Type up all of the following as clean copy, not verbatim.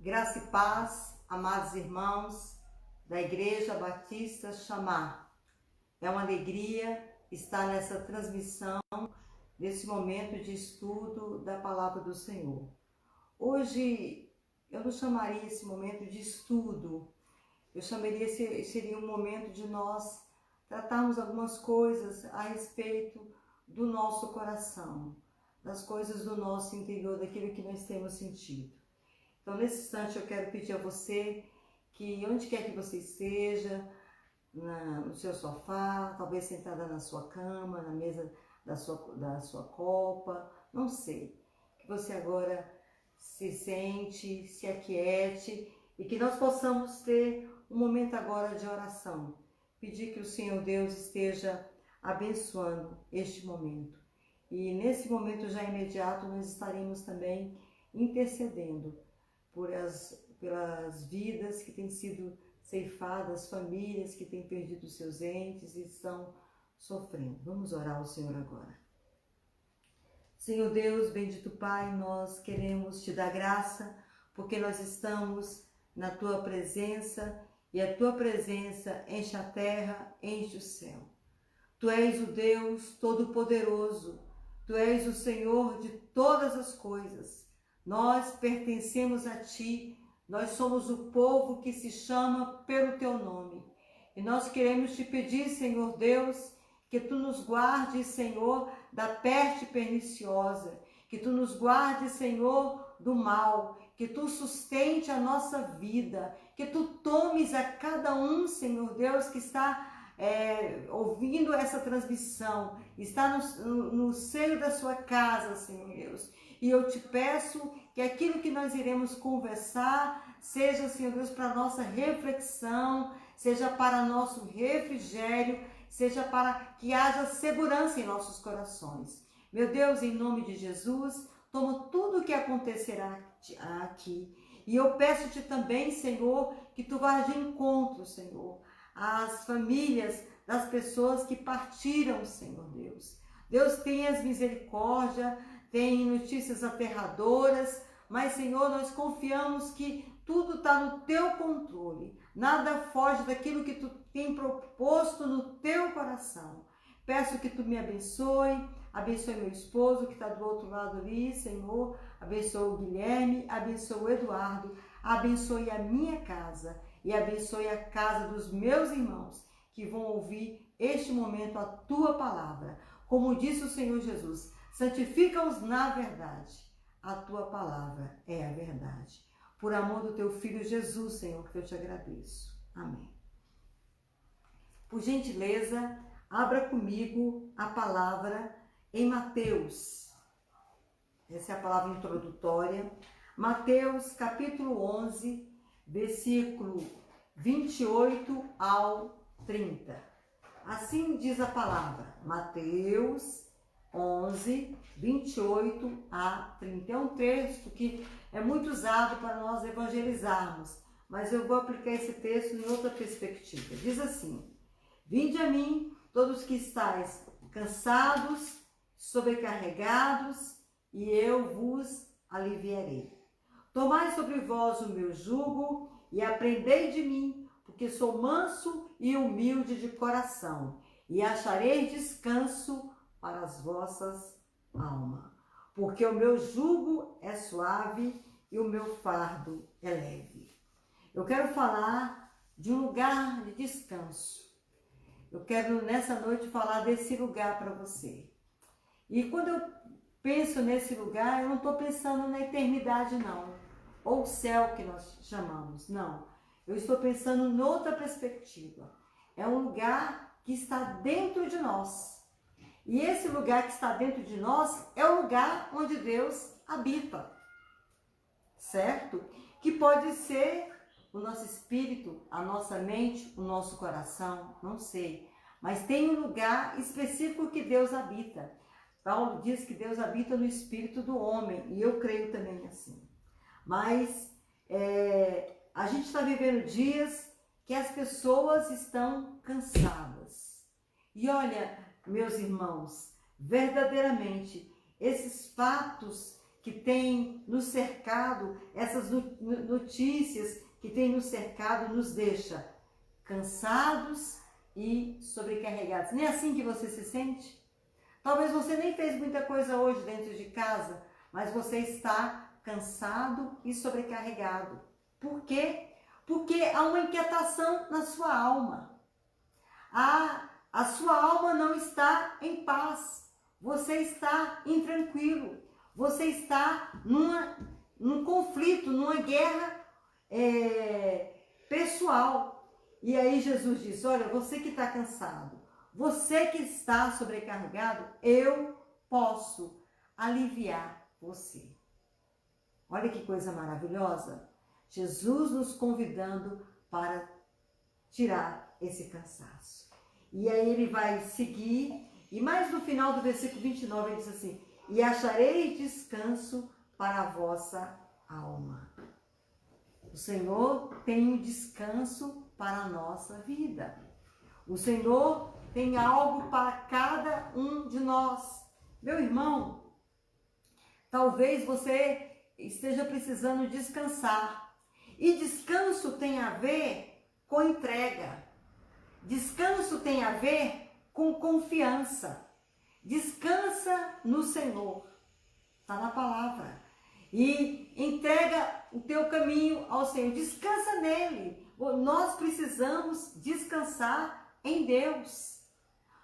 Graça e paz, amados irmãos da Igreja Batista Chamar. É uma alegria estar nessa transmissão, nesse momento de estudo da Palavra do Senhor. Hoje, eu não chamaria esse momento de estudo, eu chamaria seria um momento de nós tratarmos algumas coisas a respeito do nosso coração, das coisas do nosso interior, daquilo que nós temos sentido. Então, nesse instante, eu quero pedir a você que, onde quer que você esteja, no seu sofá, talvez sentada na sua cama, na mesa da sua copa, não sei, que você agora se sente, se aquiete e que nós possamos ter um momento agora de oração. Pedir que o Senhor Deus esteja abençoando este momento. E nesse momento já imediato nós estaremos também intercedendo pelas vidas que têm sido ceifadas, famílias que têm perdido seus entes e estão sofrendo. Vamos orar ao Senhor agora. Senhor Deus, bendito Pai, nós queremos te dar graça porque nós estamos na Tua presença e a Tua presença enche a terra, enche o céu. Tu és o Deus Todo-Poderoso, Tu és o Senhor de todas as coisas. Nós pertencemos a Ti, nós somos o povo que se chama pelo Teu nome. E nós queremos Te pedir, Senhor Deus, que Tu nos guardes, Senhor, da peste perniciosa, que Tu nos guardes, Senhor, do mal, que Tu sustente a nossa vida, que Tu tomes a cada um, Senhor Deus, que está ouvindo essa transmissão, está no seio da sua casa, Senhor Deus. E eu te peço que aquilo que nós iremos conversar seja, Senhor Deus, para nossa reflexão, seja para nosso refrigério, seja para que haja segurança em nossos corações. Meu Deus, em nome de Jesus, toma tudo o que acontecerá aqui. E eu peço-te também, Senhor, que Tu vás de encontro, Senhor, às famílias das pessoas que partiram, Senhor Deus. Deus, tenha misericórdia, tem notícias aterradoras, mas, Senhor, nós confiamos que tudo está no Teu controle. Nada foge daquilo que Tu tem proposto no Teu coração. Peço que Tu me abençoe meu esposo que está do outro lado ali, Senhor. Abençoe o Guilherme, abençoe o Eduardo, abençoe a minha casa e abençoe a casa dos meus irmãos que vão ouvir este momento a Tua palavra. Como disse o Senhor Jesus, santifica-os na verdade. A Tua palavra é a verdade. Por amor do Teu Filho Jesus, Senhor, que eu te agradeço. Amém. Por gentileza, abra comigo a palavra em Mateus. Essa é a palavra introdutória. Mateus, capítulo 11, versículo 28 ao 30. Assim diz a palavra. Mateus 11, 28 a 30. É um texto que é muito usado para nós evangelizarmos, mas eu vou aplicar esse texto em outra perspectiva. Diz assim: Vinde a mim, todos que estáis cansados, sobrecarregados, e eu vos aliviarei. Tomai sobre vós o meu jugo e aprendei de mim, porque sou manso e humilde de coração, e achareis descanso para as vossas almas. Porque o meu jugo é suave e o meu fardo é leve. Eu quero falar de um lugar de descanso. Eu quero nessa noite falar desse lugar para você. E quando eu penso nesse lugar, eu não estou pensando na eternidade não, ou o céu que nós chamamos, não. Eu estou pensando em outra perspectiva. É um lugar que está dentro de nós. E esse lugar que está dentro de nós é o lugar onde Deus habita, certo? Que pode ser o nosso espírito, a nossa mente, o nosso coração, não sei. Mas tem um lugar específico que Deus habita. Paulo diz que Deus habita no espírito do homem, e eu creio também assim. Mas a gente está vivendo dias que as pessoas estão cansadas. E olha, meus irmãos, verdadeiramente, esses fatos que tem nos cercado, essas notícias que tem nos cercado, nos deixa cansados e sobrecarregados. Nem é assim que você se sente? Talvez você nem fez muita coisa hoje dentro de casa, mas você está cansado e sobrecarregado. Por quê? Porque há uma inquietação na sua alma. A sua alma não está em paz. Você está intranquilo. Você está num conflito, numa guerra pessoal. E aí Jesus diz, olha, você que está cansado, você que está sobrecarregado, eu posso aliviar você. Olha que coisa maravilhosa. Jesus nos convidando para tirar esse cansaço. E aí ele vai seguir, e mais no final do versículo 29 ele diz assim, e acharei descanso para a vossa alma. O Senhor tem um descanso para a nossa vida. O Senhor tem algo para cada um de nós. Meu irmão, talvez você esteja precisando descansar. E descanso tem a ver com entrega. Descanso tem a ver com confiança. Descansa no Senhor. Está na palavra. E entrega o teu caminho ao Senhor. Descansa nele. Nós precisamos descansar em Deus.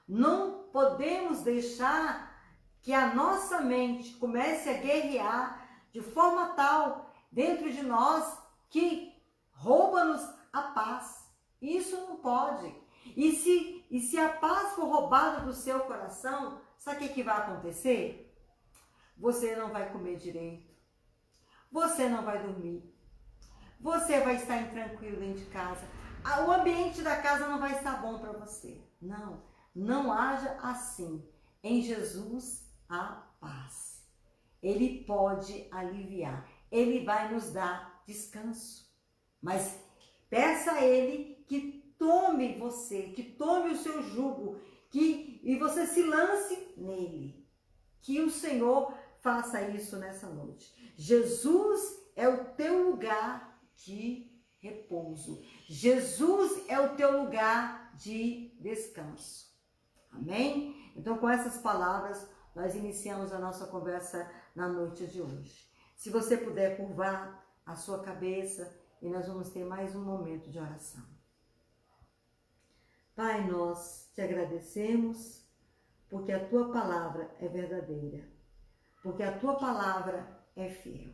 Não podemos deixar que a nossa mente comece a guerrear de forma tal dentro de nós que rouba-nos a paz. Isso não pode. E se a paz for roubada do seu coração, sabe o que vai acontecer? Você não vai comer direito. Você não vai dormir. Você vai estar intranquilo dentro de casa. O ambiente da casa não vai estar bom para você. Não, não haja assim. Em Jesus há paz. Ele pode aliviar. Ele vai nos dar descanso. Mas peça a Ele que tome você, que tome o seu jugo, e você se lance nele. Que o Senhor faça isso nessa noite. Jesus é o teu lugar de repouso. Jesus é o teu lugar de descanso. Amém? Então, com essas palavras, nós iniciamos a nossa conversa na noite de hoje. Se você puder curvar a sua cabeça, e nós vamos ter mais um momento de oração. Pai, nós te agradecemos porque a tua palavra é verdadeira, porque a tua palavra é fiel.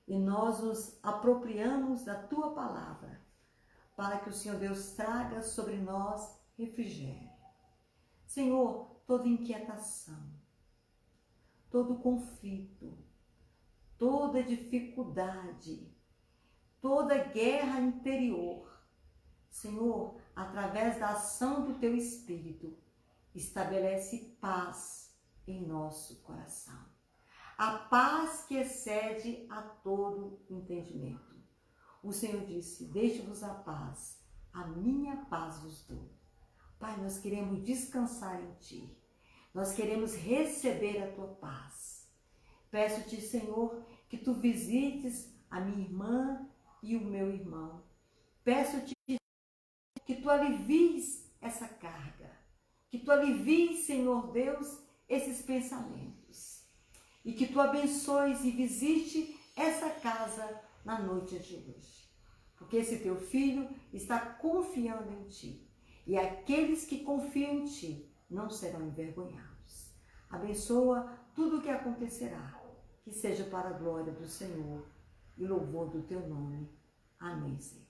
E nós nos apropriamos da tua palavra para que o Senhor Deus traga sobre nós refrigério. Senhor, toda inquietação, todo conflito, toda dificuldade, toda guerra interior, Senhor, através da ação do teu Espírito, estabelece paz em nosso coração. A paz que excede a todo entendimento. O Senhor disse, deixe-vos a paz, a minha paz vos dou. Pai, nós queremos descansar em Ti. Nós queremos receber a Tua paz. Peço-te, Senhor, que Tu visites a minha irmã e o meu irmão. Peço-te que Tu alivies essa carga. Que Tu alivies, Senhor Deus, esses pensamentos. E que Tu abençoes e visite essa casa na noite de hoje. Porque esse Teu filho está confiando em Ti. E aqueles que confiam em Ti não serão envergonhados. Abençoa tudo o que acontecerá. Que seja para a glória do Senhor e louvor do Teu nome. Amém, Senhor.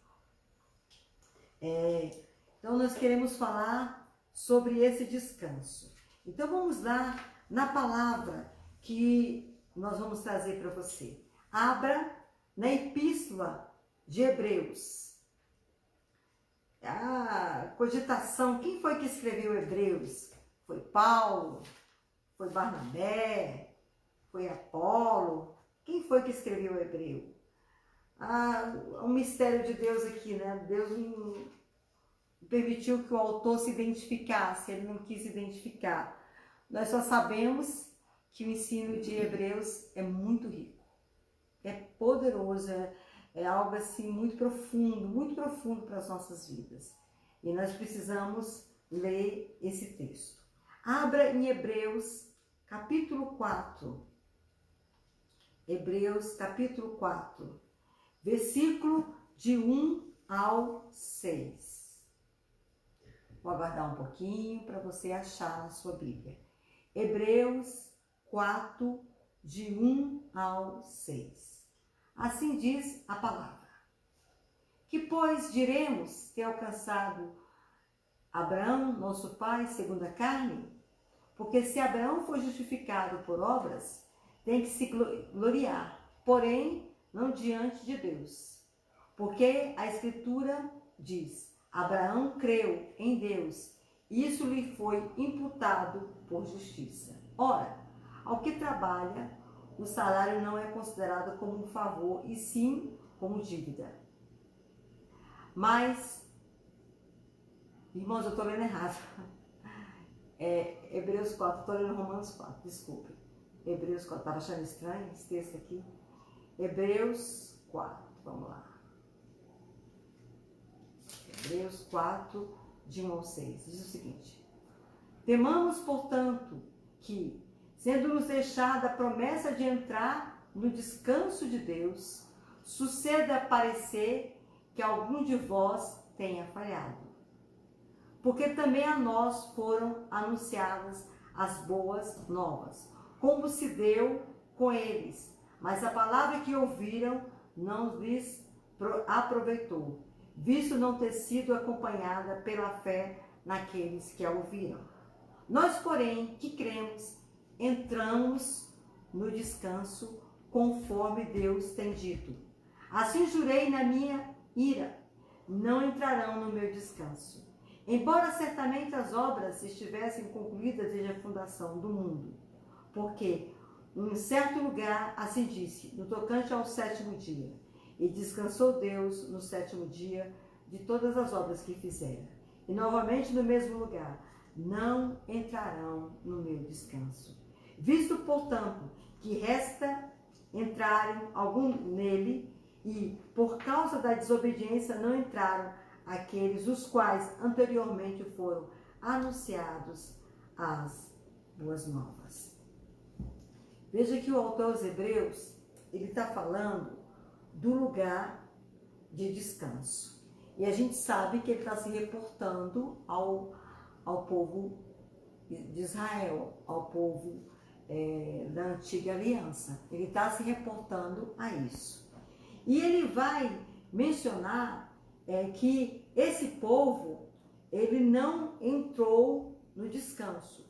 Então, nós queremos falar sobre esse descanso. Então, vamos lá na palavra que nós vamos trazer para você. Abra na Epístola de Hebreus. A cogitação, quem foi que escreveu Hebreus? Foi Paulo? Foi Barnabé? Foi Apolo? Quem foi que escreveu Hebreu? Um mistério de Deus aqui, né? Deus não permitiu que o autor se identificasse, ele não quis se identificar. Nós só sabemos que o ensino de Hebreus é muito rico, é poderoso, é algo assim muito profundo para as nossas vidas. E nós precisamos ler esse texto. Abra em Hebreus capítulo 4. Hebreus capítulo 4, versículo de 1 ao 6. Vou aguardar um pouquinho para você achar na sua Bíblia. Hebreus 4, de 1 ao 6. Assim diz a palavra. Que, pois, diremos ter alcançado Abraão, nosso pai, segundo a carne? Porque se Abraão foi justificado por obras, tem que se gloriar, porém, não diante de Deus. Porque a Escritura diz, Abraão creu em Deus, e isso lhe foi imputado por justiça. Ora, ao que trabalha, o salário não é considerado como um favor, e sim como dívida. Mas, irmãos, eu estou lendo errado. Hebreus 4, estou lendo Romanos 4, desculpe. Hebreus 4, estava achando estranho esse texto aqui? Hebreus 4, vamos lá. Hebreus 4, de 1 ao 6, diz o seguinte. Temamos, portanto, que, sendo-nos deixada a promessa de entrar no descanso de Deus, suceda parecer que algum de vós tenha falhado. Porque também a nós foram anunciadas as boas novas, como se deu com eles, mas a palavra que ouviram não lhes aproveitou, visto não ter sido acompanhada pela fé naqueles que a ouviram. Nós, porém, que cremos, entramos no descanso, conforme Deus tem dito. Assim jurei na minha ira, não entrarão no meu descanso. Embora certamente as obras estivessem concluídas desde a fundação do mundo. Porque, em certo lugar, assim disse, no tocante ao sétimo dia, e descansou Deus no sétimo dia de todas as obras que fizera. E novamente no mesmo lugar, não entrarão no meu descanso. Visto, portanto, que resta entrarem algum nele, e por causa da desobediência não entraram aqueles os quais anteriormente foram anunciados as boas novas. Veja que o autor aos Hebreus, ele está falando do lugar de descanso. E a gente sabe que ele está se reportando ao povo de Israel, ao povo da antiga aliança. Ele está se reportando a isso. E ele vai mencionar que esse povo, ele não entrou no descanso.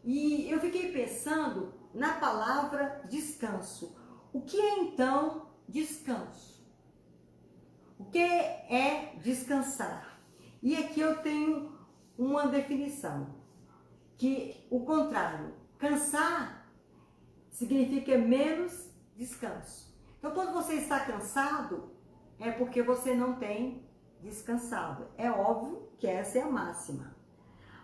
E eu fiquei pensando na palavra descanso. O que é então descanso? O que é descansar? E aqui eu tenho uma definição, que o contrário, cansar significa menos descanso. Então, quando você está cansado, é porque você não tem descansado. É óbvio que essa é a máxima.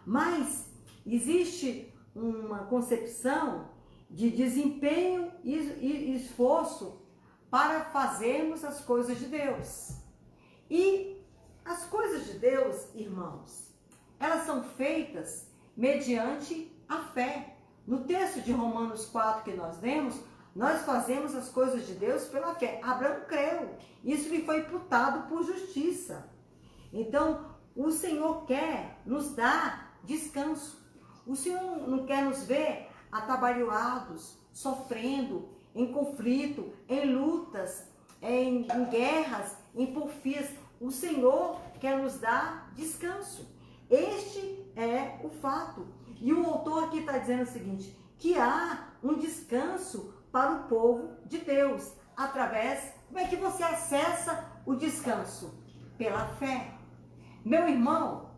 Mas existe uma concepção de desempenho e esforço para fazermos as coisas de Deus. E as coisas de Deus, irmãos, elas são feitas mediante a fé. No texto de Romanos 4 que nós lemos, nós fazemos as coisas de Deus pela fé. Abraão creu. Isso lhe foi imputado por justiça. Então, o Senhor quer nos dar descanso. O Senhor não quer nos ver atabalhoados, sofrendo, em conflito, em lutas, em guerras, em porfias. O Senhor quer nos dar descanso. Este é o fato. E o autor aqui está dizendo o seguinte, que há um descanso para o povo de Deus. Através, como é que você acessa o descanso? Pela fé. Meu irmão,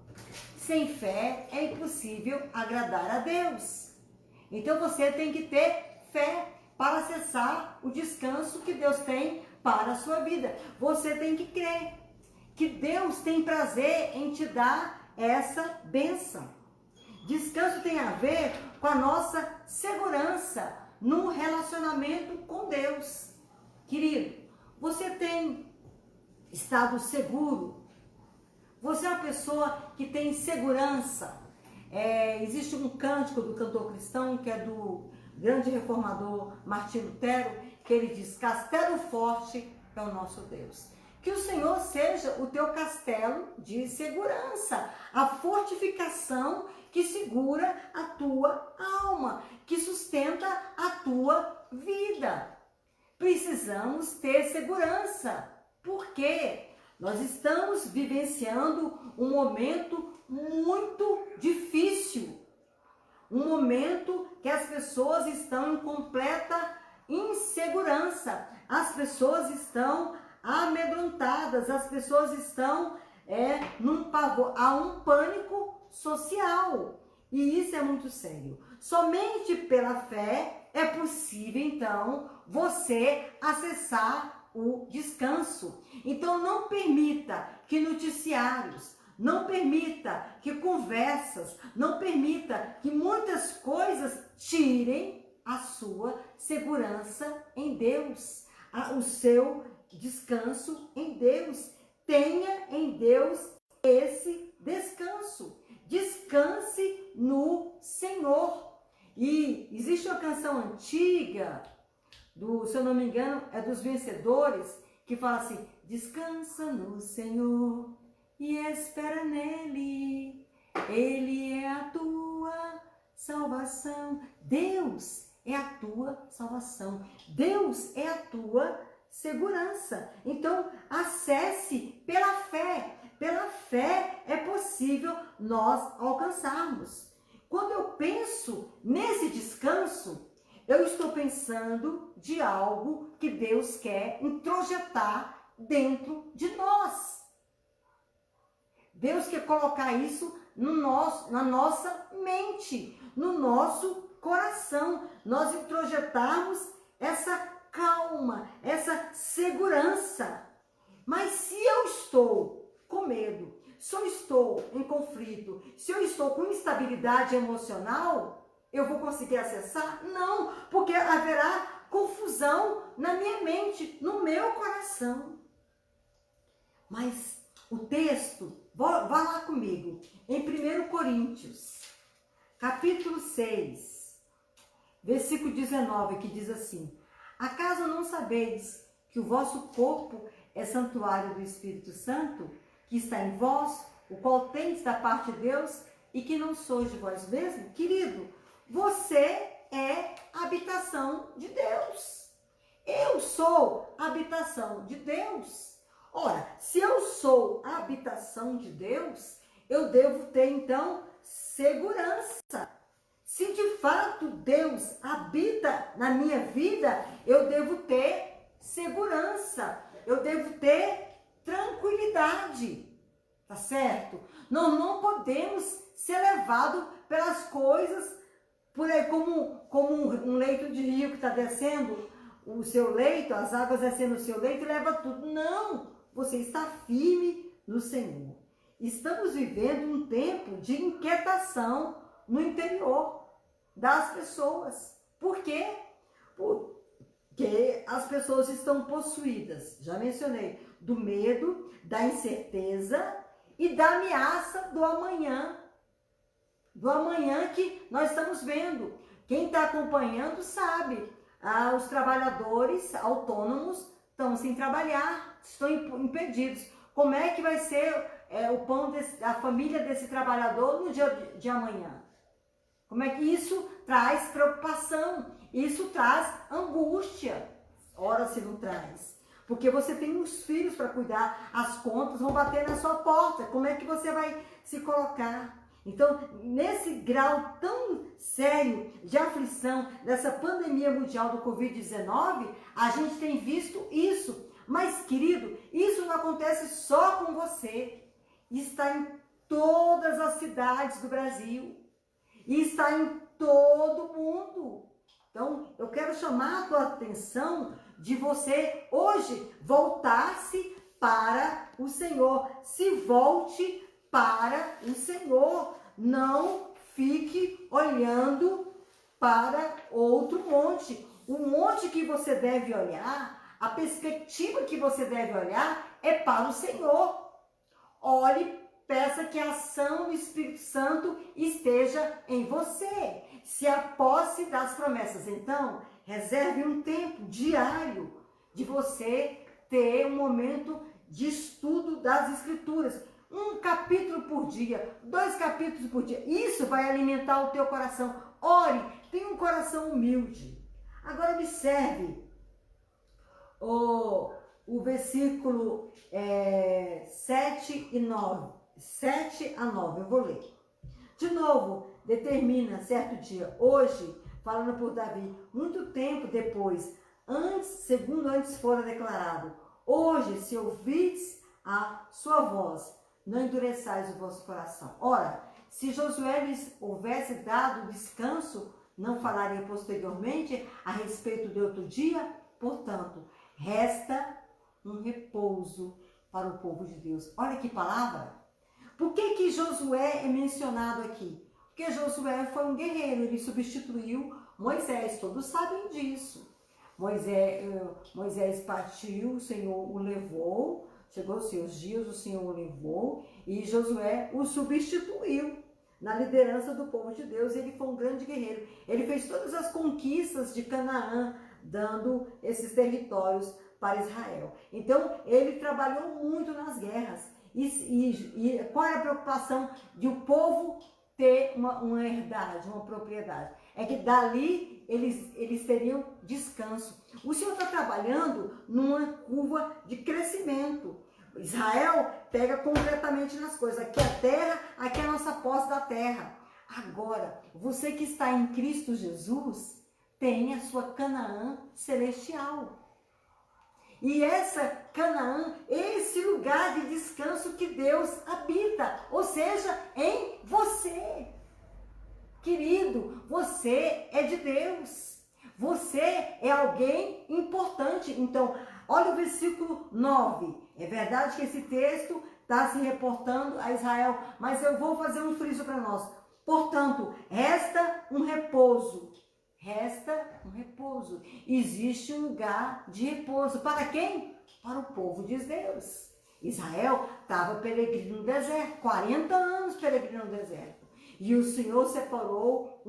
sem fé é impossível agradar a Deus. Então você tem que ter fé para acessar o descanso que Deus tem para a sua vida. Você tem que crer que Deus tem prazer em te dar essa bênção. Descanso tem a ver com a nossa segurança no relacionamento com Deus. Querido, você tem estado seguro? Você é uma pessoa que tem segurança? Existe um cântico do cantor cristão, que é do grande reformador Martinho Lutero, que ele diz: castelo forte é o nosso Deus. Que o Senhor seja o teu castelo de segurança, a fortificação que segura a tua alma, que sustenta a tua vida. Precisamos ter segurança. Por quê? Nós estamos vivenciando um momento muito difícil. Um momento que as pessoas estão em completa insegurança. As pessoas estão amedrontadas, as pessoas estão num pavor, há um pânico social. E isso é muito sério. Somente pela fé é possível, então, você acessar o descanso. Então, não permita que noticiários, não permita que conversas, não permita que muitas coisas tirem a sua segurança em Deus, o seu descanso em Deus. Tenha em Deus esse descanso. Descanse no Senhor. E existe uma canção antiga, se eu não me engano, é dos Vencedores, que fala assim: descansa no Senhor e espera nele, ele é a tua salvação. Deus é a tua salvação. Deus é a tua segurança. Então, acesse pela fé. Pela fé é possível nós alcançarmos. Quando eu penso nesse descanso, eu estou pensando de algo que Deus quer introjetar dentro de nós. Deus quer colocar isso na nossa mente, no nosso coração. Nós introjetarmos essa calma, essa segurança. Mas se eu estou com medo, se eu estou em conflito, se eu estou com instabilidade emocional, eu vou conseguir acessar? Não, porque haverá confusão na minha mente, no meu coração. Mas o texto, vá lá comigo, em 1 Coríntios, capítulo 6, versículo 19, que diz assim: acaso não sabeis que o vosso corpo é santuário do Espírito Santo, que está em vós, o qual tendes da parte de Deus, e que não sois de vós mesmos? Querido, você é a habitação de Deus. Eu sou a habitação de Deus. Ora, se eu sou a habitação de Deus, eu devo ter, então, segurança. Se de fato Deus habita na minha vida, eu devo ter segurança. Eu devo ter tranquilidade. Tá certo? Nós não podemos ser levados pelas coisas por aí, como um leito de rio que está descendo o seu leito, as águas descendo o seu leito e leva tudo. Não! Você está firme no Senhor. Estamos vivendo um tempo de inquietação no interior das pessoas. Por quê? Porque as pessoas estão possuídas, já mencionei, do medo, da incerteza e da ameaça do amanhã. Do amanhã que nós estamos vendo. Quem está acompanhando sabe. Os trabalhadores autônomos estão sem trabalhar, estão impedidos. Como é que vai ser o pão da família desse trabalhador no dia de amanhã? Como é que isso traz preocupação? Isso traz angústia. Ora, se não traz. Porque você tem os filhos para cuidar, as contas vão bater na sua porta. Como é que você vai se colocar? Então, nesse grau tão sério de aflição, dessa pandemia mundial do Covid-19, a gente tem visto isso. Mas, querido, isso não acontece só com você. Está em todas as cidades do Brasil. E está em todo mundo. Então, eu quero chamar a tua atenção de você hoje voltar-se para o Senhor. Se volte para o Senhor. Não fique olhando para outro monte. O monte que você deve olhar, a perspectiva que você deve olhar é para o Senhor. Olhe, peça que a ação do Espírito Santo esteja em você. Se a posse das promessas. Então, reserve um tempo diário de você ter um momento de estudo das Escrituras. 1 capítulo por dia, 2 capítulos por dia. Isso vai alimentar o teu coração. Ore, tenha um coração humilde. Agora observe o versículo 7 e 9. 7 a 9, eu vou ler. De novo, determina certo dia, hoje, falando por Davi, muito tempo depois, segundo antes fora declarado, hoje, se ouvides a sua voz, não endureçais o vosso coração. Ora, se Josué lhes houvesse dado descanso, não falaria posteriormente a respeito de outro dia? Portanto, resta um repouso para o povo de Deus. Olha que palavra! Por que Josué é mencionado aqui? Porque Josué foi um guerreiro, ele substituiu Moisés, todos sabem disso. Moisés partiu, o Senhor o levou, chegou aos seus dias, o Senhor o levou e Josué o substituiu na liderança do povo de Deus. Ele foi um grande guerreiro. Ele fez todas as conquistas de Canaã, dando esses territórios para Israel. Então, ele trabalhou muito nas guerras. E qual é a preocupação de o povo ter uma herdade, uma propriedade? É que dali eles teriam descanso. O Senhor está trabalhando numa curva de crescimento. Israel pega concretamente nas coisas. Aqui é a terra, aqui é a nossa posse da terra. Agora, você que está em Cristo Jesus, tem a sua Canaã celestial. E essa Canaã, esse lugar de descanso que Deus habita, ou seja, em você. Querido, você é de Deus. Você é alguém importante. Então, olha o versículo 9. É verdade que esse texto está se reportando a Israel, mas eu vou fazer um friso para nós. Portanto, resta um repouso. Resta um repouso. Existe um lugar de repouso. Para quem? Para o povo de Deus. Israel estava peregrino no deserto. 40 anos peregrino no deserto. E o Senhor separou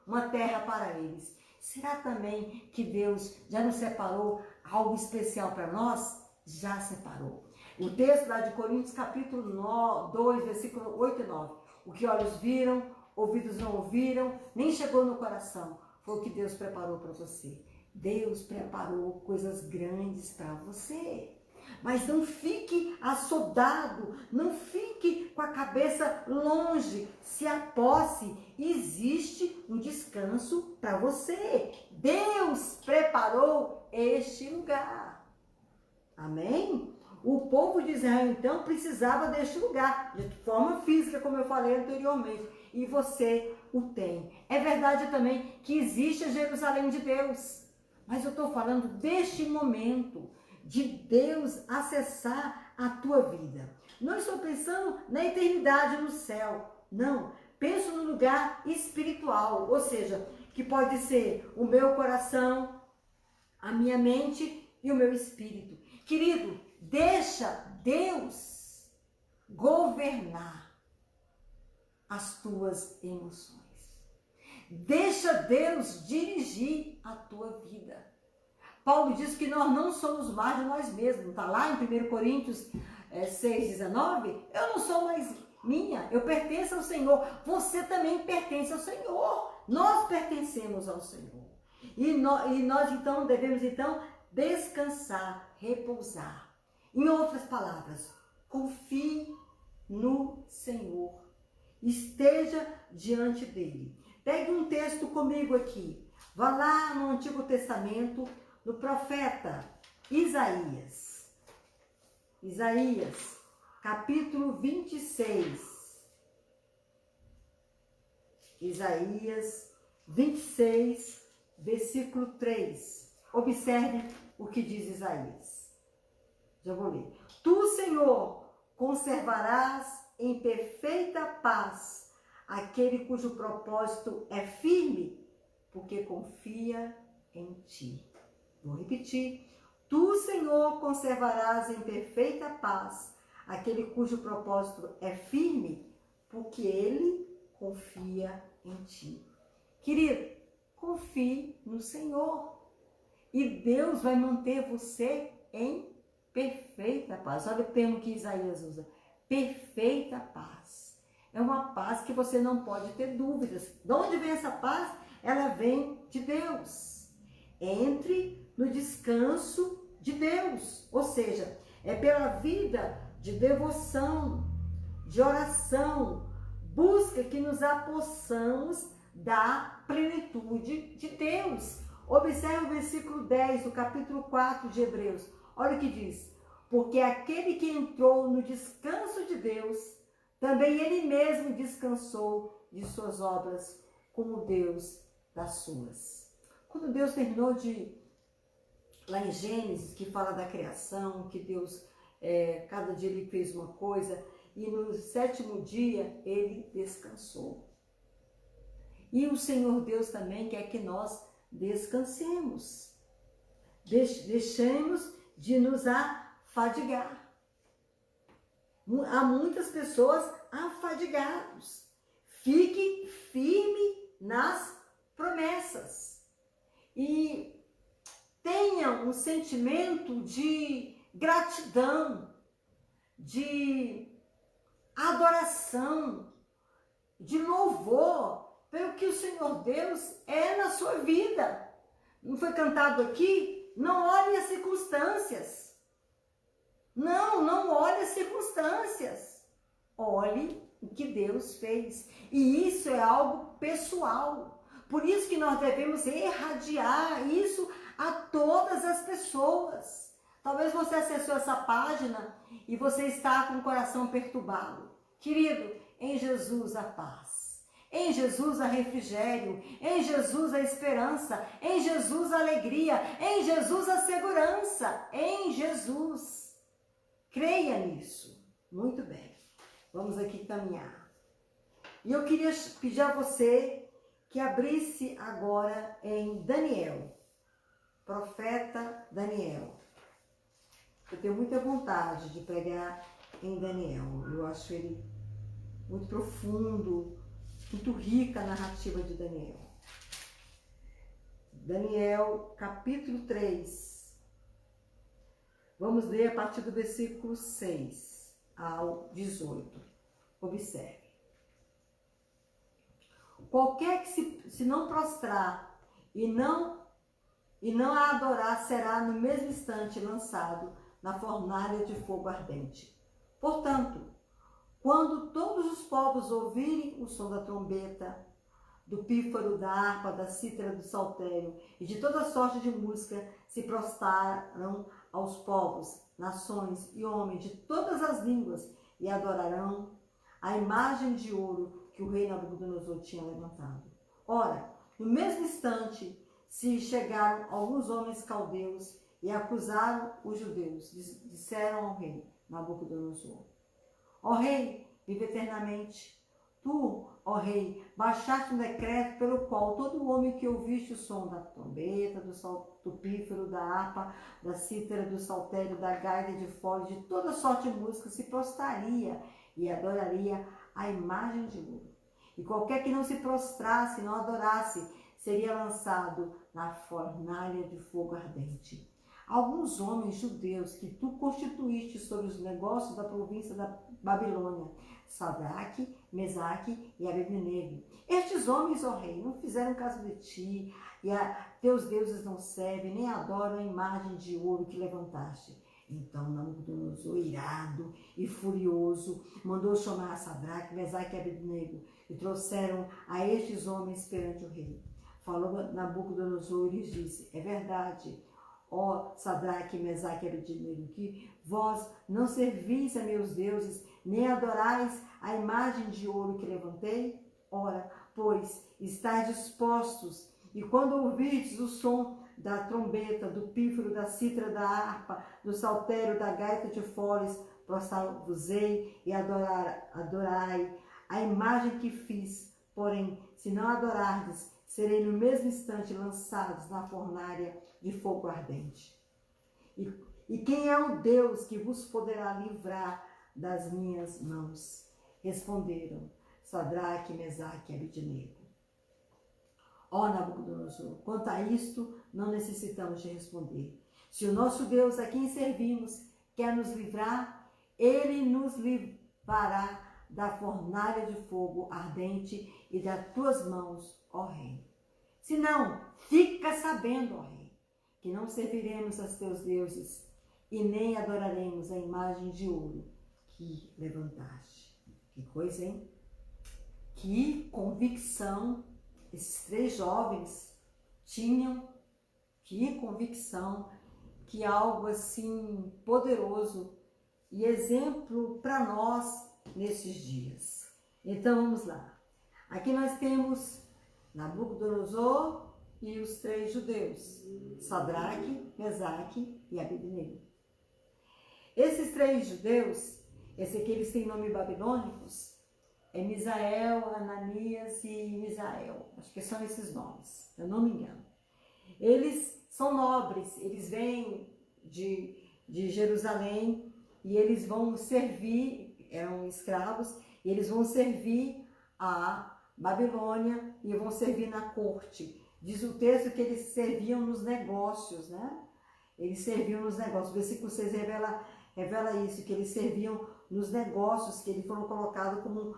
uma terra para eles. Será também que Deus já nos separou algo especial para nós? Já separou. O texto lá de Coríntios, capítulo 2, versículo 8 e 9. O que olhos viram, ouvidos não ouviram, nem chegou no coração. Foi o que Deus preparou para você. Deus preparou coisas grandes para você. Mas não fique assodado, não fique com a cabeça longe. Se a posse, existe um descanso para você. Deus preparou este lugar. Amém? O povo de Israel, então, precisava deste lugar, de forma física, como eu falei anteriormente. E você o tem. É verdade também que existe a Jerusalém de Deus. Mas eu estou falando deste momento de Deus acessar a tua vida. Não estou pensando na eternidade no céu. Não. Penso no lugar espiritual. Ou seja, que pode ser o meu coração, a minha mente e o meu espírito. Querido, deixa Deus governar as tuas emoções. Deixa Deus dirigir a tua vida. Paulo diz que nós não somos mais de nós mesmos. Está lá em 1 Coríntios 6,19. Eu não sou mais minha, eu pertenço ao Senhor. Você também pertence ao Senhor. Nós pertencemos ao Senhor. E nós então devemos descansar, repousar. Em outras palavras, confie no Senhor. Esteja diante dele. Pegue um texto comigo aqui. Vá lá no Antigo Testamento, no profeta Isaías. Isaías, capítulo 26. Isaías 26, versículo 3. Observe o que diz Isaías. Já vou ler. Tu, Senhor, conservarás em perfeita paz aquele cujo propósito é firme, porque confia em ti. Vou repetir. Tu, Senhor, conservarás em perfeita paz aquele cujo propósito é firme, porque ele confia em ti. Querido, confie no Senhor e Deus vai manter você em perfeita paz. Olha o termo que Isaías usa, perfeita paz. É uma paz que você não pode ter dúvidas. De onde vem essa paz? Ela vem de Deus. Entre no descanso de Deus, ou seja, é pela vida de devoção, de oração, busca que nos apossamos da plenitude de Deus. Observe o versículo 10 do capítulo 4 de Hebreus. Olha o que diz. Porque aquele que entrou no descanso de Deus, também ele mesmo descansou de suas obras, como Deus das suas. Quando Deus terminou lá em Gênesis, que fala da criação, que Deus, cada dia ele fez uma coisa, e no sétimo dia ele descansou. E o Senhor Deus também quer que nós descansemos. Deixemos de nos afadigar. Há muitas pessoas afadigadas. Fique firme nas promessas. E tenha um sentimento de gratidão, de adoração, de louvor pelo que o Senhor Deus é na sua vida. Não foi cantado aqui? Não olhe as circunstâncias. Não olhe as circunstâncias. Olhe o que Deus fez. E isso é algo pessoal. Por isso que nós devemos irradiar isso a todas as pessoas. Talvez você acessou essa página e você está com o coração perturbado. Querido, em Jesus a paz, em Jesus a refrigério, em Jesus a esperança, em Jesus a alegria, em Jesus a segurança, em Jesus. Creia nisso. Muito bem. Vamos aqui caminhar. E eu queria pedir a você que abrisse agora em Daniel, profeta Daniel. Eu tenho muita vontade de pregar em Daniel. Eu acho ele muito profundo, muito rica a narrativa de Daniel. Daniel, capítulo 3. Vamos ler a partir do versículo 6 ao 18. Observe. Qualquer que se não prostrar e não a adorar será no mesmo instante lançado na fornalha de fogo ardente. Portanto, quando todos os povos ouvirem o som da trombeta, do pífaro, da harpa, da cítara, do saltério e de toda sorte de música, se prostraram aos povos, nações e homens de todas as línguas e adorarão a imagem de ouro que o rei Nabucodonosor tinha levantado. Ora, no mesmo instante, se chegaram alguns homens caldeus e acusaram os judeus. Disseram ao rei Nabucodonosor: ó rei, vive eternamente. Tu, ó rei, baixaste um decreto pelo qual todo homem que ouviste o som da trombeta, do pífaro, da harpa, da cítara, do saltério, da gaita, de fole, de toda sorte de música, se prostraria e adoraria a imagem de ouro. E qualquer que não se prostrasse, não adorasse, seria lançado na fornalha de fogo ardente. Alguns homens judeus que tu constituíste sobre os negócios da província da Babilônia, Sadraque, Mesaque e Abednego. Estes homens, ó rei, não fizeram caso de ti, e a teus deuses não servem, nem adoram a imagem de ouro que levantaste. Então Nabucodonosor, irado e furioso, mandou chamar Sadraque, Mesaque e Abednego, e trouxeram a estes homens perante o rei. Falou Nabucodonosor e lhes disse: é verdade, ó Sadraque, Mesaque e Abednego, que vós não servis a meus deuses, nem adorais a imagem de ouro que levantei? Ora, pois, estáis dispostos, e quando ouvirdes o som da trombeta, do pífaro, da cítara, da harpa, do saltério, da gaita de foles, prostrar-vos-ei e adorai a imagem que fiz, porém, se não adorardes, serei no mesmo instante lançados na fornalha de fogo ardente. E quem é o Deus que vos poderá livrar das minhas mãos? Responderam Sadraque, Mesaque e Abednego. Ó Nabucodonosor, quanto a isto, não necessitamos de responder. Se o nosso Deus, a quem servimos, quer nos livrar, ele nos livrará da fornalha de fogo ardente e das tuas mãos, ó rei. Se não, fica sabendo, ó rei, que não serviremos aos teus deuses e nem adoraremos a imagem de ouro que levantaste. Que coisa, hein? Que convicção esses 3 jovens tinham, que convicção, que algo assim poderoso e exemplo para nós nesses dias. Então vamos lá. Aqui nós temos Nabucodonosor e os 3 judeus, Sadraque, Mesaque e Abednego. Esses 3 judeus, esse aqui eles têm nome babilônicos, é Misael, Ananias e Misael. Acho que são esses nomes, se eu não me engano. Eles são nobres, eles vêm de Jerusalém e eles vão servir, eram escravos, e eles vão servir a Babilônia e vão servir na corte. Diz o texto que eles serviam nos negócios, né? Eles serviam nos negócios. O versículo 6 revela isso, que eles serviam nos negócios, que eles foram colocados como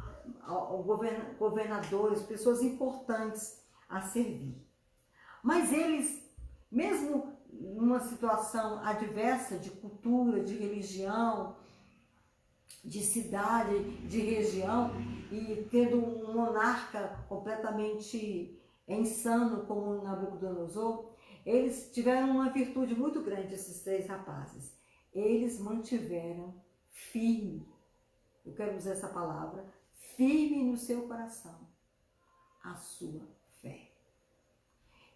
governadores, pessoas importantes a servir. Mas eles, mesmo numa situação adversa de cultura, de religião, de cidade, de região, e tendo um monarca completamente insano como Nabucodonosor, eles tiveram uma virtude muito grande, esses 3 rapazes. Eles mantiveram firme, eu quero usar essa palavra, firme no seu coração, a sua fé.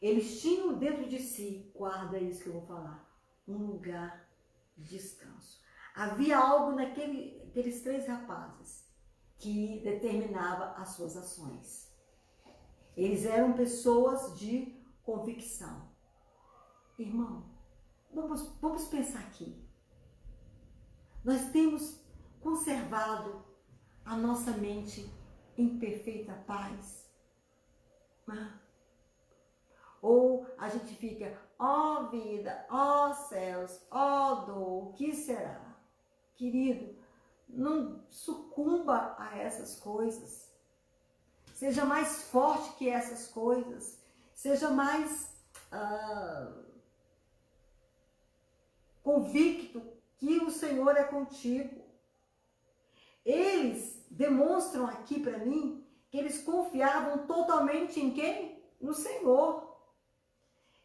Eles tinham dentro de si, guarda isso que eu vou falar, um lugar de descanso. Havia algo naqueles 3 rapazes que determinava as suas ações. Eles eram pessoas de convicção. Irmão, vamos pensar aqui. Nós temos conservado a nossa mente em perfeita paz? Ou a gente fica, ó vida, ó céus, ó dor, o que será? Querido, não sucumba a essas coisas. Seja mais forte que essas coisas. Seja mais convicto que o Senhor é contigo. Eles demonstram aqui para mim que eles confiavam totalmente em quem? No Senhor.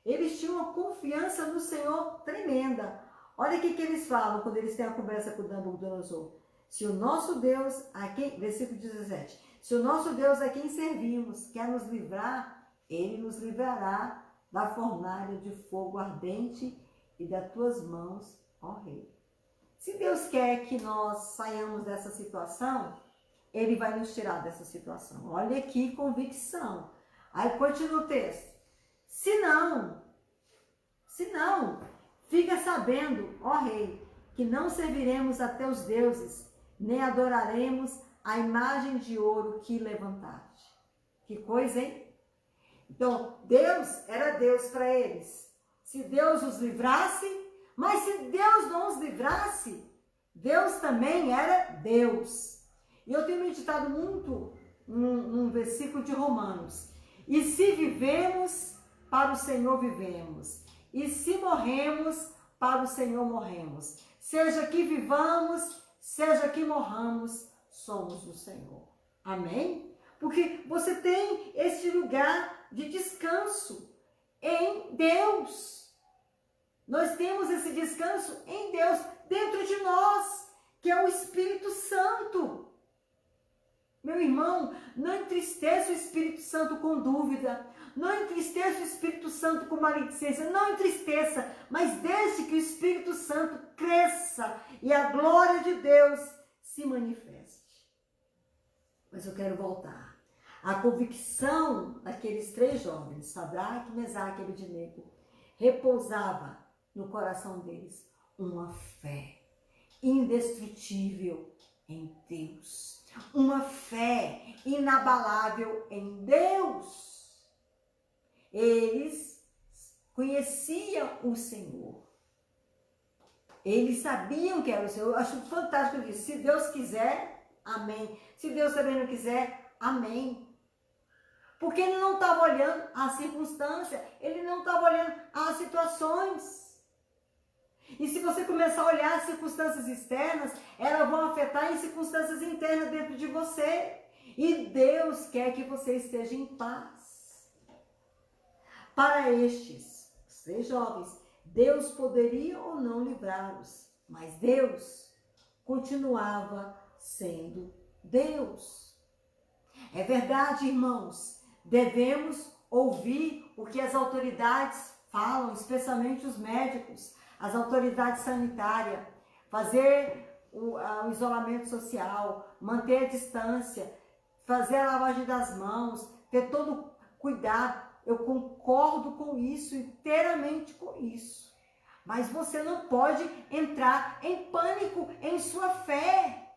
Eles tinham uma confiança no Senhor tremenda. Olha o que eles falam quando eles têm a conversa com Nabucodonosor. Se o nosso Deus, versículo 17, se o nosso Deus a quem servimos quer nos livrar, ele nos livrará da fornalha de fogo ardente e das tuas mãos, ó rei. Se Deus quer que nós saiamos dessa situação, ele vai nos tirar dessa situação. Olha que convicção. Aí continua o texto. Se não, fica sabendo, ó rei, que não serviremos a teus deuses, nem adoraremos a imagem de ouro que levantaste. Que coisa, hein? Então, Deus era Deus para eles. Se Deus os livrasse, mas se Deus não os livrasse, Deus também era Deus. E eu tenho meditado muito num versículo de Romanos. E se vivemos, para o Senhor vivemos. E se morremos, para o Senhor morremos. Seja que vivamos, seja que morramos, somos do Senhor. Amém? Porque você tem esse lugar de descanso em Deus. Nós temos esse descanso em Deus, dentro de nós, que é o Espírito Santo. Meu irmão, não entristeça o Espírito Santo com dúvida, não entristeça o Espírito Santo com maledicência, não entristeça, mas deixe que o Espírito Santo cresça e a glória de Deus se manifeste. Mas eu quero voltar. A convicção daqueles 3 jovens, Sadraque, Mesaque e Abednego, repousava no coração deles uma fé indestrutível em Deus. Uma fé inabalável em Deus. Eles conheciam o Senhor. Eles sabiam que era o Senhor. Eu acho fantástico isso. Se Deus quiser, amém. Se Deus também não quiser, amém. Porque ele não estava olhando a circunstância, ele não estava olhando as situações. E se você começar a olhar as circunstâncias externas, elas vão afetar em circunstâncias internas dentro de você. E Deus quer que você esteja em paz. Para estes, os 3 jovens, Deus poderia ou não livrá-los, mas Deus continuava sendo Deus. É verdade, irmãos, devemos ouvir o que as autoridades falam, especialmente os médicos, as autoridades sanitárias, fazer o isolamento social, manter a distância, fazer a lavagem das mãos, ter todo cuidado. Eu concordo com isso, inteiramente com isso. Mas você não pode entrar em pânico em sua fé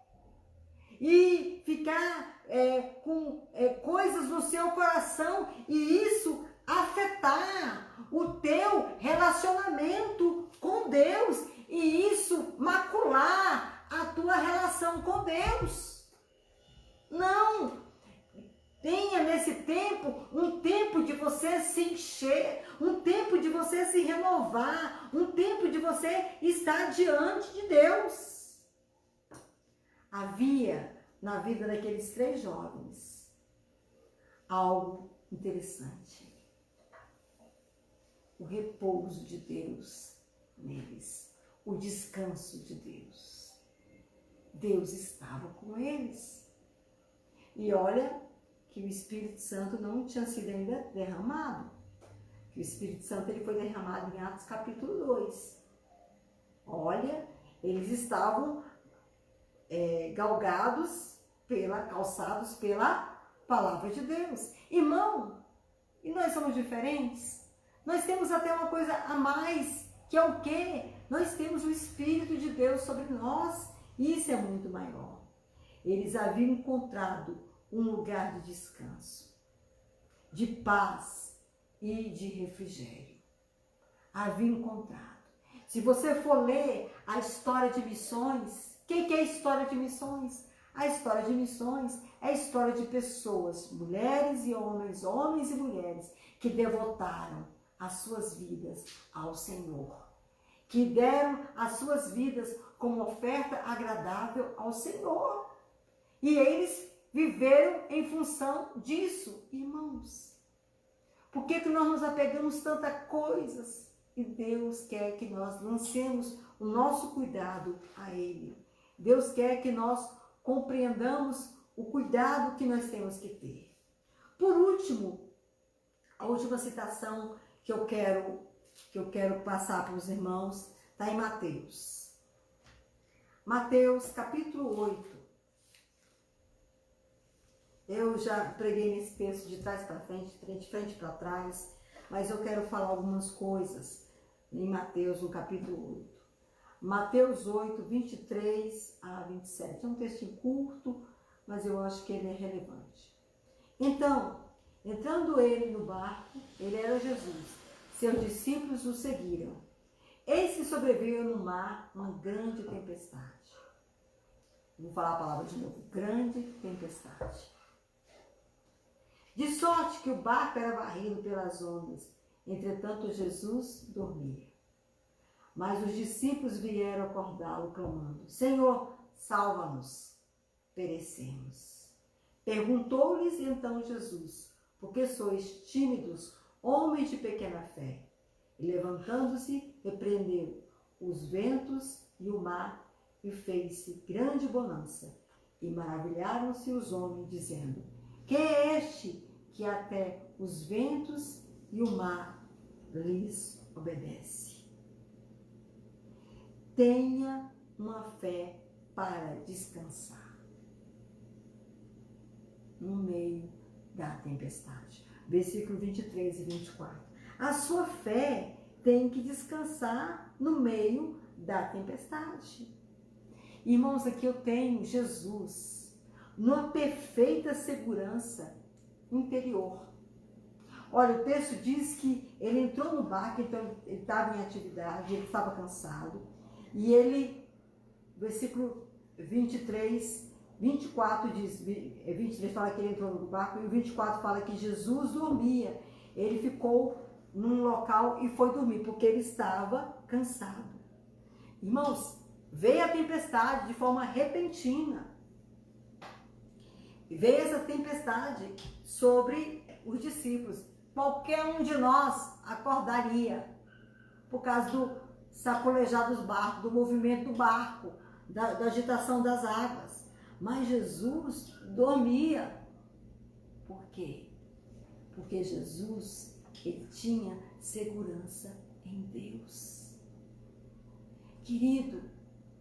e ficar com coisas no seu coração e isso afetar o teu relacionamento com Deus e isso macular a tua relação com Deus. Não! Tenha nesse tempo um tempo de você se encher, um tempo de você se renovar, um tempo de você estar diante de Deus. Havia na vida daqueles 3 jovens algo interessante. O repouso de Deus neles, o descanso de Deus. Deus estava com eles. E olha que o Espírito Santo não tinha sido ainda derramado. O Espírito Santo ele foi derramado em Atos capítulo 2. Olha, eles estavam galgados, calçados pela palavra de Deus. Irmão, e nós somos diferentes? Nós temos até uma coisa a mais, que é o quê? Nós temos o Espírito de Deus sobre nós. Isso é muito maior. Eles haviam encontrado um lugar de descanso, de paz e de refrigério. Haviam encontrado. Se você for ler a história de missões, o que é a história de missões? A história de missões é a história de pessoas, mulheres e homens, homens e mulheres, que devotaram as suas vidas ao Senhor, que deram as suas vidas como oferta agradável ao Senhor. E eles viveram em função disso, irmãos. Por que nós nos apegamos tanto a coisas? E Deus quer que nós lancemos o nosso cuidado a Ele. Deus quer que nós compreendamos o cuidado que nós temos que ter. Por último, a última citação que eu quero passar para os irmãos está em Mateus. Mateus capítulo 8. Eu já preguei nesse texto de trás para frente, de frente para trás, mas eu quero falar algumas coisas em Mateus, no capítulo 8. Mateus 8, 23 a 27. É um textinho curto, mas eu acho que ele é relevante. Então, entrando ele no barco, ele era Jesus. Seus discípulos o seguiram. Eis que sobreveio no mar uma grande tempestade. Vou falar a palavra de novo. Grande tempestade. De sorte que o barco era varrido pelas ondas. Entretanto, Jesus dormia. Mas os discípulos vieram acordá-lo, clamando: Senhor, salva-nos, perecemos. Perguntou-lhes então Jesus: por que sois tímidos, homens de pequena fé? E levantando-se, repreendeu os ventos e o mar, e fez-se grande bonança. E maravilharam-se os homens, dizendo: quem é este que até os ventos e o mar lhes obedece? Tenha uma fé para descansar. no meio da tempestade. Versículo 23 e 24. A sua fé tem que descansar no meio da tempestade. Irmãos, aqui eu tenho Jesus numa perfeita segurança interior. Olha, o texto diz que ele entrou no barco, então ele estava em atividade, ele estava cansado. E ele, versículo 23, 24 diz, 23 fala que ele entrou no barco e o 24 fala que Jesus dormia. Ele ficou num local e foi dormir, porque ele estava cansado. Irmãos, veio a tempestade de forma repentina. Veio essa tempestade sobre os discípulos. Qualquer um de nós acordaria por causa do sacolejar dos barcos, do movimento do barco, da agitação das águas. Mas Jesus dormia. Por quê? Porque Jesus, ele tinha segurança em Deus. Querido,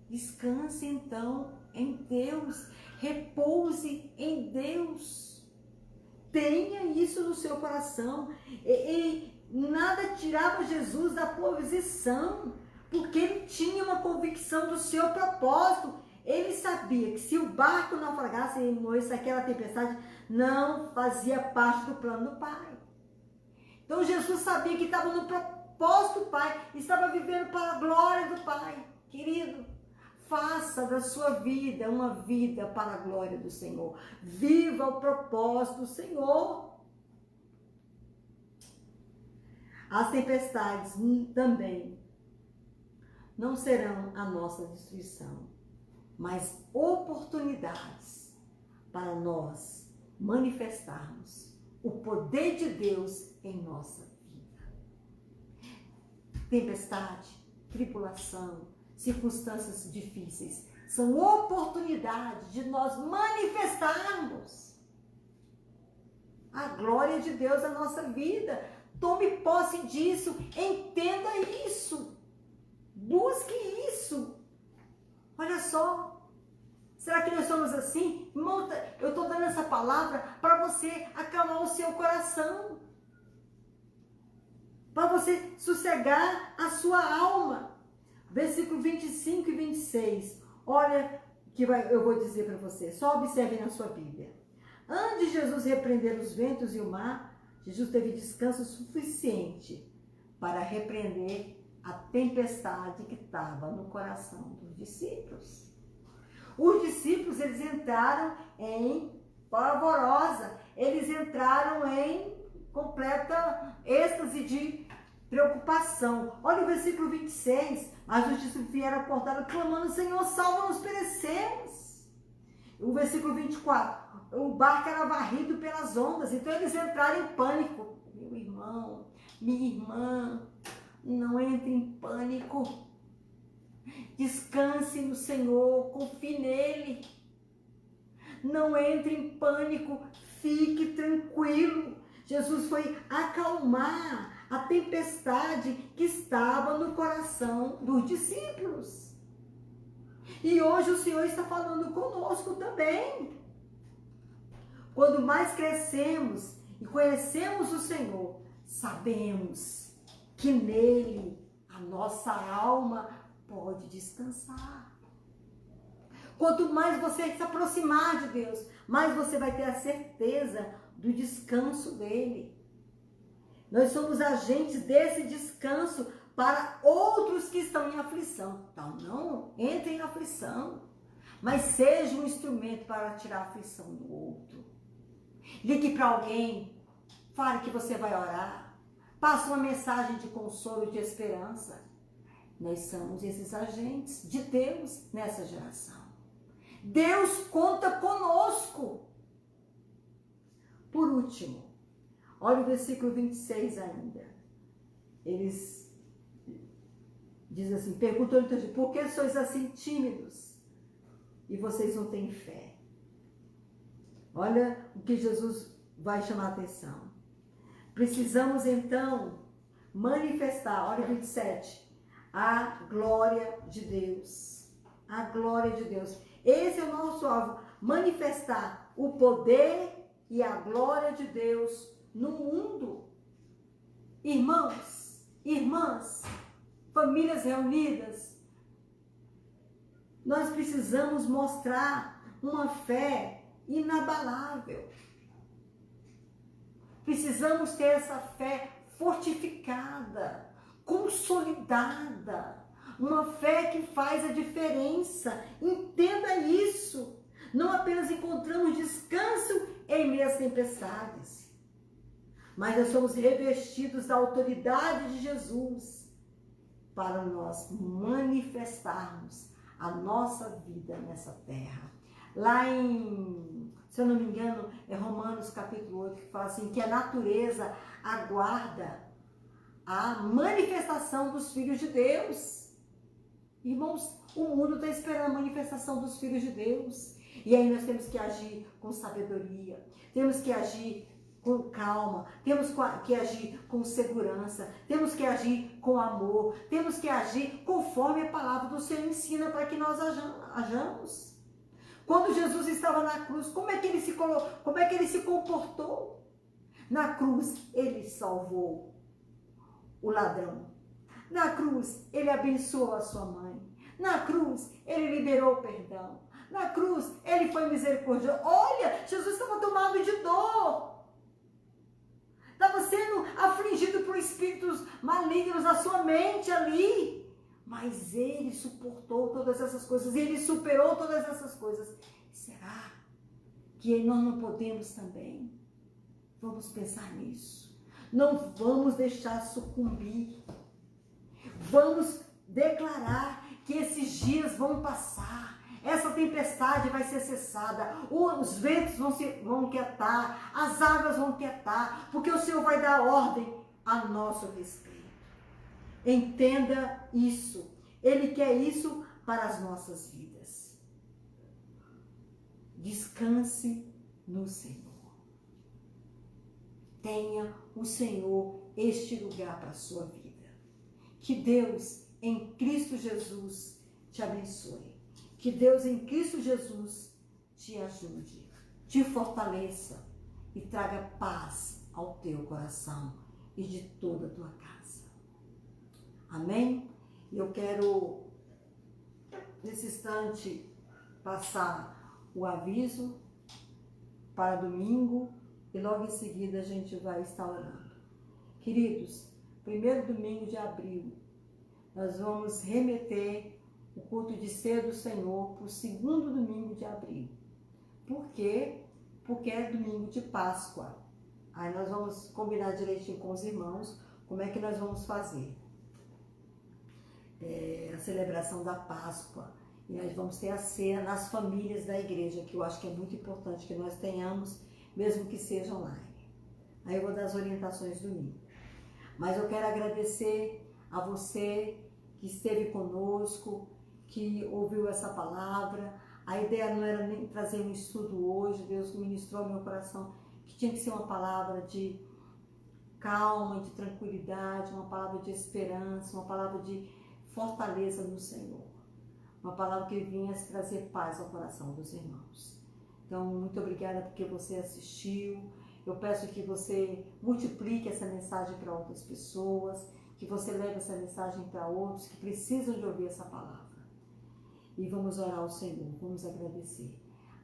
descanse então em Deus, repouse em Deus. Tenha isso no seu coração. E nada tirava Jesus da posição, porque ele tinha uma convicção do seu propósito. Ele sabia que se o barco naufragasse e morresse aquela tempestade, não fazia parte do plano do Pai. Então Jesus sabia que estava no propósito do Pai, estava vivendo para a glória do Pai. Querido, faça da sua vida uma vida para a glória do Senhor. Viva o propósito do Senhor. As tempestades também não serão a nossa destruição, mas oportunidades para nós manifestarmos o poder de Deus em nossa vida. Tempestade, tribulação, circunstâncias difíceis são oportunidades de nós manifestarmos a glória de Deus na nossa vida. Tome posse disso, entenda isso, busque isso. Olha só, será que nós somos assim? Irmão, eu estou dando essa palavra para você acalmar o seu coração, para você sossegar a sua alma. Versículo 25 e 26. Olha que eu vou dizer para você. Só observe na sua Bíblia. Antes de Jesus repreender os ventos e o mar, Jesus teve descanso suficiente para repreender a tempestade que estava no coração dos discípulos. Os discípulos, eles entraram em pavorosa. Eles entraram em completa êxtase de preocupação. Olha o versículo 26. Mas os discípulos vieram acordados, clamando: Senhor, salva-nos, perecemos. O versículo 24. O barco era varrido pelas ondas. Então eles entraram em pânico. Meu irmão, minha irmã, não entre em pânico. Descanse no Senhor, confie nele. Não entre em pânico, fique tranquilo. Jesus foi acalmar a tempestade que estava no coração dos discípulos. E hoje o Senhor está falando conosco também. Quando mais crescemos e conhecemos o Senhor, sabemos que nele a nossa alma pode descansar. Quanto mais você se aproximar de Deus, mais você vai ter a certeza do descanso dele. Nós somos agentes desse descanso para outros que estão em aflição. Então, não entre em aflição, mas seja um instrumento para tirar a aflição do outro. Ligue para alguém, fale que você vai orar, passe uma mensagem de consolo e de esperança. Nós somos esses agentes de Deus nessa geração. Deus conta conosco. Por último, olha o versículo 26 ainda. Eles dizem assim, perguntam: por que sois assim tímidos e vocês não têm fé? Olha o que Jesus vai chamar a atenção. Precisamos então manifestar, olha o 27, a glória de Deus. A glória de Deus. Esse é o nosso alvo, manifestar o poder e a glória de Deus no mundo. Irmãos, irmãs, famílias reunidas, nós precisamos mostrar uma fé inabalável. Precisamos ter essa fé fortificada, consolidada, uma fé que faz a diferença. Entenda isso. Não apenas encontramos descanso em meio às tempestades, mas nós somos revestidos da autoridade de Jesus para nós manifestarmos a nossa vida nessa terra. Lá em, se eu não me engano, é Romanos capítulo 8, que fala assim, que a natureza aguarda a manifestação dos filhos de Deus. Irmãos, o mundo está esperando a manifestação dos filhos de Deus. E aí nós temos que agir com sabedoria, temos que agir com calma, temos que agir com segurança, temos que agir com amor, temos que agir conforme a palavra do Senhor ensina para que nós hajamos. Quando Jesus estava na cruz, como é que ele se comportou? Na cruz, ele salvou o ladrão. Na cruz, ele abençoou a sua mãe. Na cruz, ele liberou o perdão. Na cruz, ele foi misericordioso. Olha, Jesus estava tomado de dor. Estava sendo afligido por espíritos malignos na sua mente ali. Mas ele suportou todas essas coisas. Ele superou todas essas coisas. Será que nós não podemos também? Vamos pensar nisso. Não vamos deixar sucumbir. Vamos declarar que esses dias vão passar. Essa tempestade vai ser cessada, os ventos vão quietar, as águas vão quietar, porque o Senhor vai dar ordem a nosso respeito. Entenda isso. Ele quer isso para as nossas vidas. Descanse no Senhor. Tenha o Senhor este lugar para a sua vida. Que Deus, em Cristo Jesus, te abençoe. Que Deus em Cristo Jesus te ajude, te fortaleça e traga paz ao teu coração e de toda a tua casa. Amém? E eu quero, nesse instante, passar o aviso para domingo e logo em seguida a gente vai estar orando. Queridos, primeiro domingo de abril, nós vamos remeter o culto de ceia do Senhor para o segundo domingo de abril. Por quê? Porque é domingo de Páscoa. Aí nós vamos combinar direitinho com os irmãos como é que nós vamos fazer a celebração da Páscoa. E nós vamos ter a ceia nas famílias da igreja, que eu acho que é muito importante que nós tenhamos, mesmo que seja online. Aí eu vou dar as orientações domingo. Mas eu quero agradecer a você que esteve conosco, que ouviu essa palavra. A ideia não era nem trazer um estudo hoje, Deus ministrou ao meu coração que tinha que ser uma palavra de calma, de tranquilidade, uma palavra de esperança, uma palavra de fortaleza no Senhor. Uma palavra que vinha trazer paz ao coração dos irmãos. Então, muito obrigada porque você assistiu. Eu peço que você multiplique essa mensagem para outras pessoas, que você leve essa mensagem para outros que precisam de ouvir essa palavra. E vamos orar ao Senhor, vamos agradecer.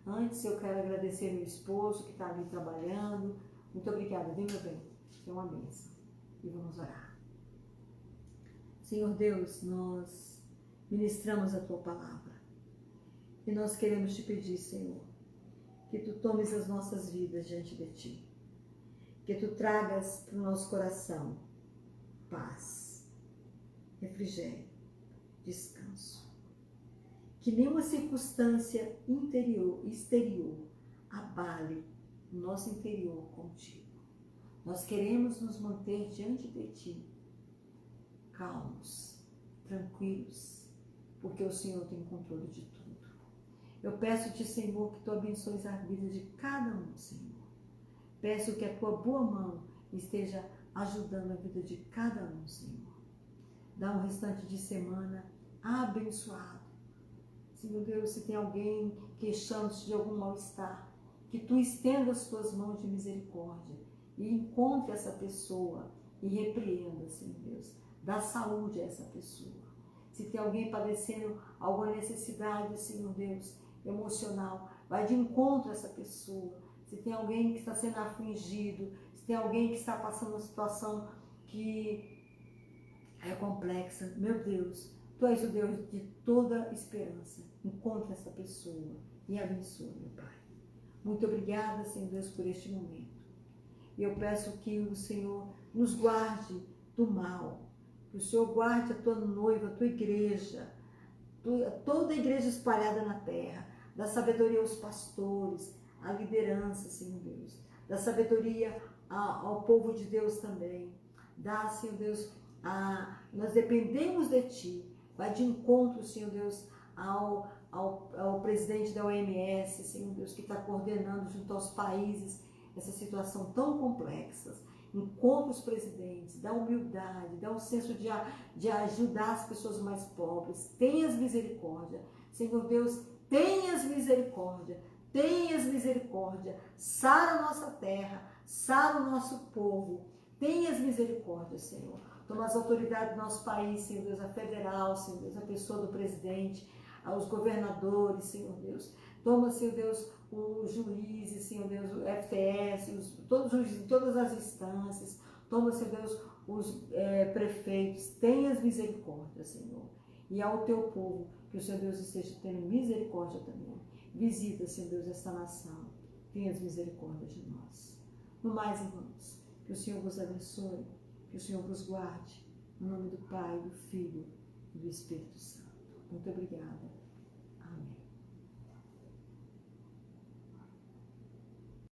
Antes eu quero agradecer meu esposo que está ali trabalhando. Muito obrigada, viu, meu bem? É uma bênção. E vamos orar. Senhor Deus, nós ministramos a Tua palavra. E nós queremos Te pedir, Senhor, que Tu tomes as nossas vidas diante de Ti. Que Tu tragas para o nosso coração paz, refrigério, descanso. Que nenhuma circunstância exterior abale o nosso interior contigo. Nós queremos nos manter diante de Ti, calmos, tranquilos, porque o Senhor tem controle de tudo. Eu peço-te, Senhor, que Tu abençoes a vida de cada um, Senhor. Peço que a Tua boa mão esteja ajudando a vida de cada um, Senhor. Dá um restante de semana abençoado. Senhor Deus, se tem alguém queixando-se de algum mal-estar, que tu estenda as tuas mãos de misericórdia e encontre essa pessoa e repreenda, Senhor Deus. Dá saúde a essa pessoa. Se tem alguém padecendo alguma necessidade, Senhor Deus, emocional, vai de encontro a essa pessoa. Se tem alguém que está sendo afligido, se tem alguém que está passando uma situação que é complexa, meu Deus, tu és o Deus de toda esperança. Encontre essa pessoa e abençoe, meu Pai. Muito obrigada, Senhor Deus, por este momento. E eu peço que o Senhor nos guarde do mal, que o Senhor guarde a tua noiva, a tua igreja, toda a igreja espalhada na terra, dá sabedoria aos pastores, à liderança, Senhor Deus, dá sabedoria ao povo de Deus também, dá, Senhor Deus, nós dependemos de Ti, vai de encontro, Senhor Deus, ao presidente da OMS, Senhor Deus, que está coordenando junto aos países essa situação tão complexa. Encontra os presidentes, dá humildade, dá um senso de ajudar as pessoas mais pobres. Tenhas misericórdia. Senhor Deus, tenhas misericórdia. Tenhas misericórdia. Sara a nossa terra, sara o nosso povo. Tenhas misericórdia, Senhor. Toma as autoridades do nosso país, Senhor Deus, a federal, Senhor Deus, a pessoa do presidente, os governadores, Senhor Deus. Toma, Senhor Deus, os juízes, Senhor Deus, o FTS, todas as instâncias. Toma, Senhor Deus, os prefeitos. Tenhas misericórdia, Senhor. E ao teu povo, que o Senhor Deus esteja tendo misericórdia também. Visita, Senhor Deus, esta nação. Tenhas misericórdia de nós. No mais, irmãos, que o Senhor vos abençoe, que o Senhor vos guarde. Em nome do Pai, do Filho e do Espírito Santo. Muito obrigada.